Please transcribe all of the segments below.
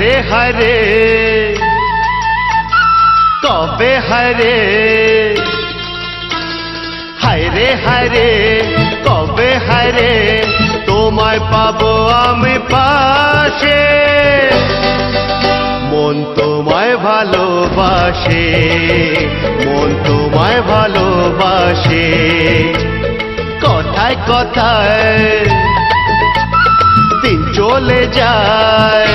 হায়রে কবে হায়রে হায়রে হায়রে কবে হায়রে তোমায় পাবো আমি পাশে মন তোমায় ভালোবাসে মন তোমায় ভালোবাসে কথায় কথায় দিন চলে যায়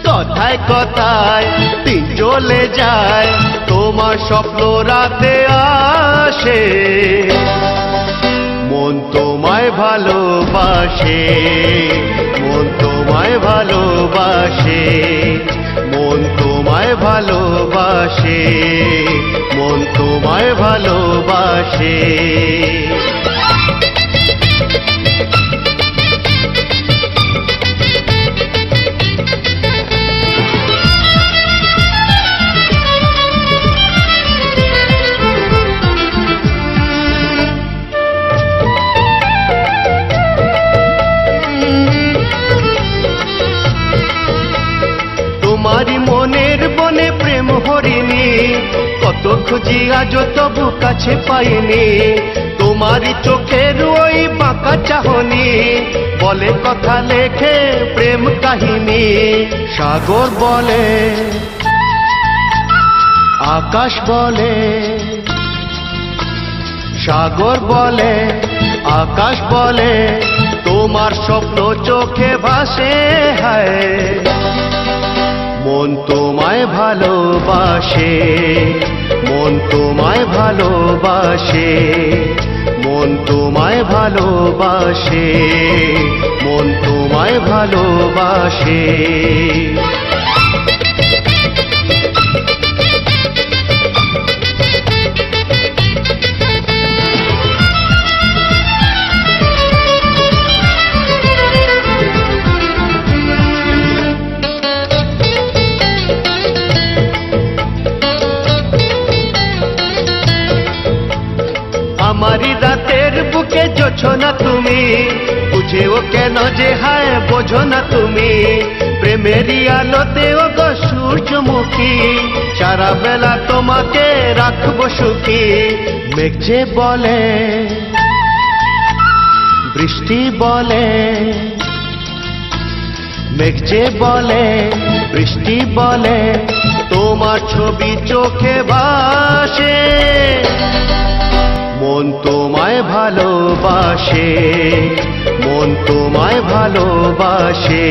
কথায় কথায় দিন চলে যায় তোমার স্বপ্ন রাতে আসে মন তোমায় ভালোবাসে মন তোমায় ভালোবাসে মন তোমায় ভালোবাসে মন তোমায় ভালোবাসে তোমারি মনের বনে প্রেম হরিণী কত খুঁজি আজ তবু কাছে পাইনি তোমারি চোখের ওই বাঁকা চাহনি বলে কথা লেখে প্রেম কাহিনী সাগর বলে আকাশ বলে সাগর বলে আকাশ বলে তোমার স্বপ্ন চোখে ভাসে হায় মন তোমায় ভালোবাসে মন তোমায় ভালোবাসে মন তোমায় ভালোবাসে মন তোমায় ভালোবাসে আমারি রাতের বুকে জোছো না তুমি বুঝেও কেন যে হায় বোঝো না তুমি প্রেমেরই আলোতে ও গো সূর্যমুখী সারা বেলা তোমাকে রাখবো সুখী মেঘ যে বলে বৃষ্টি বলে মেঘ যে বলে বৃষ্টি বলে তোমার ছবি চোখে ভাসে মন তোমায় ভালোবাসে মন তোমায় ভালোবাসে